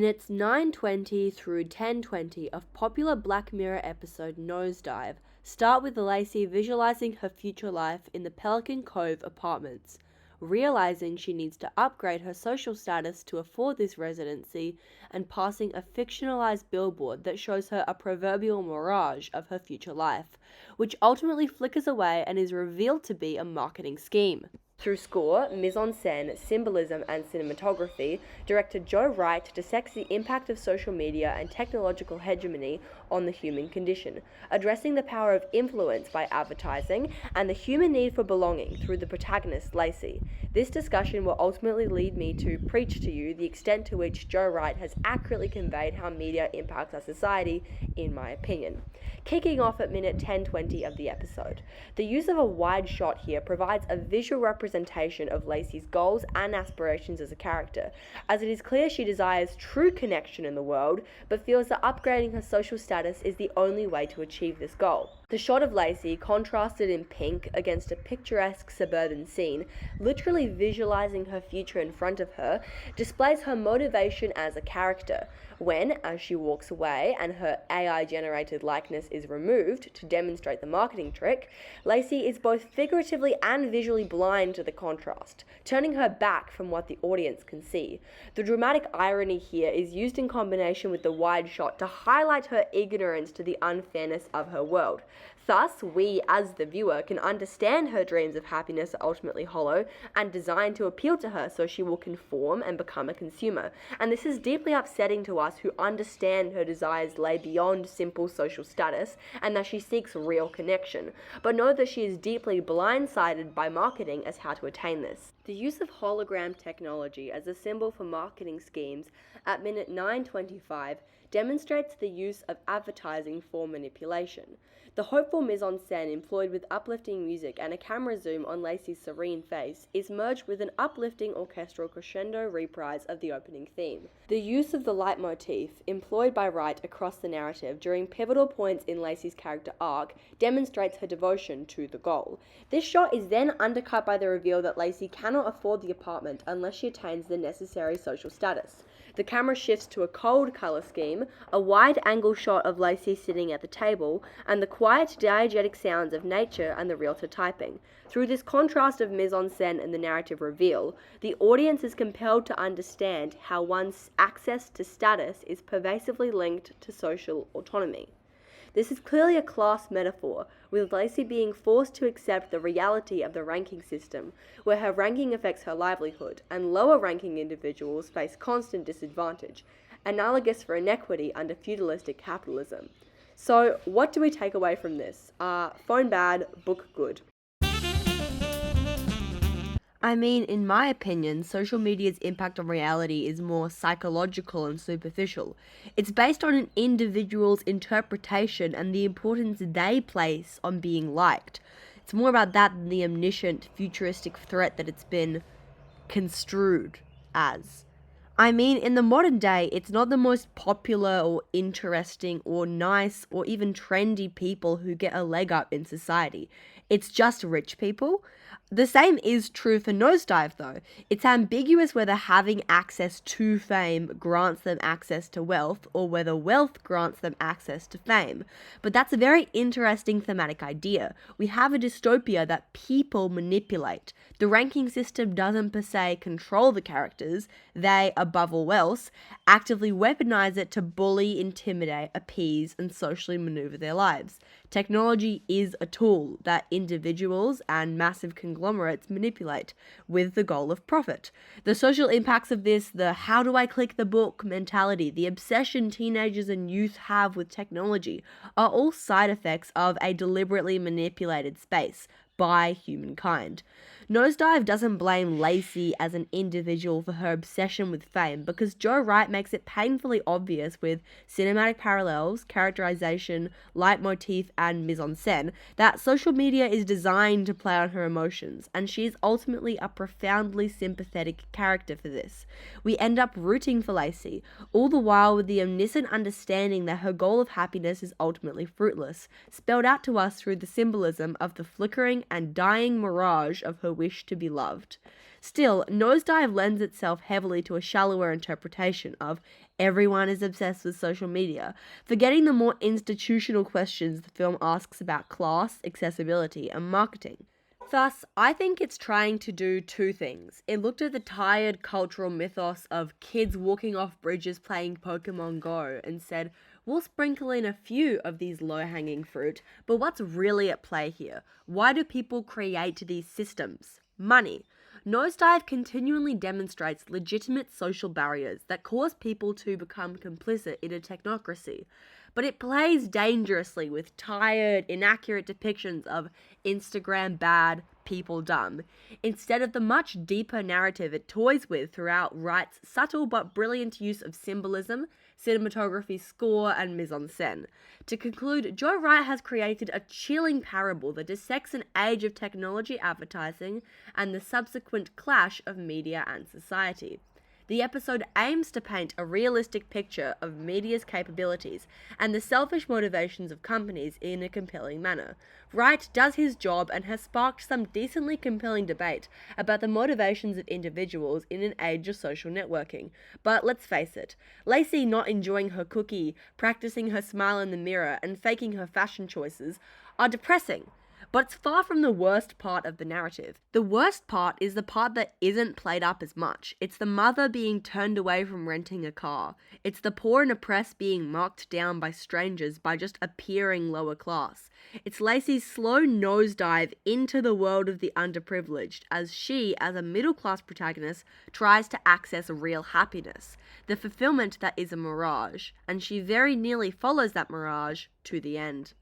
Minutes 9:20 through 10:20 of popular Black Mirror episode Nosedive start with Lacey visualizing her future life in the Pelican Cove apartments. Realizing she needs to upgrade her social status to afford this residency, and passing a fictionalized billboard that shows her a proverbial mirage of her future life, which ultimately flickers away and is revealed to be a marketing scheme. Through score, mise-en-scène, symbolism, and cinematography, director Joe Wright dissects the impact of social media and technological hegemony on the human condition, addressing the power of influence by advertising and the human need for belonging through the protagonist, Lacey. This discussion will ultimately lead me to preach to you the extent to which Joe Wright has accurately conveyed how media impacts our society, in my opinion. Kicking off at minute 10:20 of the episode. The use of a wide shot here provides a visual representation of Lacey's goals and aspirations as a character, as it is clear she desires true connection in the world, but feels that upgrading her social status is the only way to achieve this goal. The shot of Lacey, contrasted in pink against a picturesque suburban scene, literally visualizing her future in front of her, displays her motivation as a character. When, as she walks away and her AI-generated likeness is removed to demonstrate the marketing trick, Lacey is both figuratively and visually blind to the contrast, turning her back from what the audience can see. The dramatic irony here is used in combination with the wide shot to highlight her ignorance to the unfairness of her world. Thus, we, as the viewer, can understand her dreams of happiness are ultimately hollow and designed to appeal to her so she will conform and become a consumer. And this is deeply upsetting to us who understand her desires lay beyond simple social status and that she seeks real connection, but know that she is deeply blindsided by marketing as how to attain this. The use of hologram technology as a symbol for marketing schemes at minute 9:25 demonstrates the use of advertising for manipulation. The hopeful mise-en-scène employed with uplifting music and a camera zoom on Lacey's serene face is merged with an uplifting orchestral crescendo reprise of the opening theme. The use of the leitmotif employed by Wright across the narrative during pivotal points in Lacey's character arc demonstrates her devotion to the goal. This shot is then undercut by the reveal that Lacey cannot afford the apartment unless she attains the necessary social status. The camera shifts to a cold colour scheme, a wide-angle shot of Lacey sitting at the table, and the quiet, diegetic sounds of nature and the realtor typing. Through this contrast of mise-en-scène and the narrative reveal, the audience is compelled to understand how one's access to status is pervasively linked to social autonomy. This is clearly a class metaphor, with Lacey being forced to accept the reality of the ranking system, where her ranking affects her livelihood, and lower-ranking individuals face constant disadvantage, analogous for inequity under feudalistic capitalism. So, what do we take away from this? Phone bad, book good. I mean, in my opinion, social media's impact on reality is more psychological and superficial. It's based on an individual's interpretation and the importance they place on being liked. It's more about that than the omniscient, futuristic threat that it's been construed as. I mean, in the modern day, it's not the most popular or interesting or nice or even trendy people who get a leg up in society. It's just rich people. The same is true for Nosedive, though. It's ambiguous whether having access to fame grants them access to wealth, or whether wealth grants them access to fame. But that's a very interesting thematic idea. We have a dystopia that people manipulate. The ranking system doesn't per se control the characters. They, above all else, actively weaponize it to bully, intimidate, appease, and socially maneuver their lives. Technology is a tool that individuals and massive conglomerates manipulate with the goal of profit. The social impacts of this, the how do I click the book mentality, the obsession teenagers and youth have with technology, are all side effects of a deliberately manipulated space by humankind. Nosedive doesn't blame Lacey as an individual for her obsession with fame, because Joe Wright makes it painfully obvious with cinematic parallels, characterization, leitmotif, and mise-en-scène that social media is designed to play on her emotions, and she is ultimately a profoundly sympathetic character for this. We end up rooting for Lacey, all the while with the omniscient understanding that her goal of happiness is ultimately fruitless, spelled out to us through the symbolism of the flickering and dying mirage of her wish to be loved. Still, Nosedive lends itself heavily to a shallower interpretation of Everyone is obsessed with social media, forgetting the more institutional questions the film asks about class, accessibility, and marketing. Thus, I think it's trying to do two things. It looked at the tired cultural mythos of kids walking off bridges playing Pokemon Go and said, we'll sprinkle in a few of these low-hanging fruit, but what's really at play here? Why do people create these systems? Money. Nosedive continually demonstrates legitimate social barriers that cause people to become complicit in a technocracy. But it plays dangerously with tired, inaccurate depictions of Instagram bad, people dumb, instead of the much deeper narrative it toys with throughout Wright's subtle but brilliant use of symbolism, cinematography, score, and mise-en-scène. To conclude, Joe Wright has created a chilling parable that dissects an age of technology advertising and the subsequent clash of media and society. The episode aims to paint a realistic picture of media's capabilities and the selfish motivations of companies in a compelling manner. Wright does his job and has sparked some decently compelling debate about the motivations of individuals in an age of social networking. But let's face it, Lacey not enjoying her cookie, practicing her smile in the mirror, and faking her fashion choices are depressing. But it's far from the worst part of the narrative. The worst part is the part that isn't played up as much. It's the mother being turned away from renting a car. It's the poor and oppressed being marked down by strangers by just appearing lower class. It's Lacey's slow nosedive into the world of the underprivileged as she, as a middle-class protagonist, tries to access real happiness, the fulfillment that is a mirage, and she very nearly follows that mirage to the end.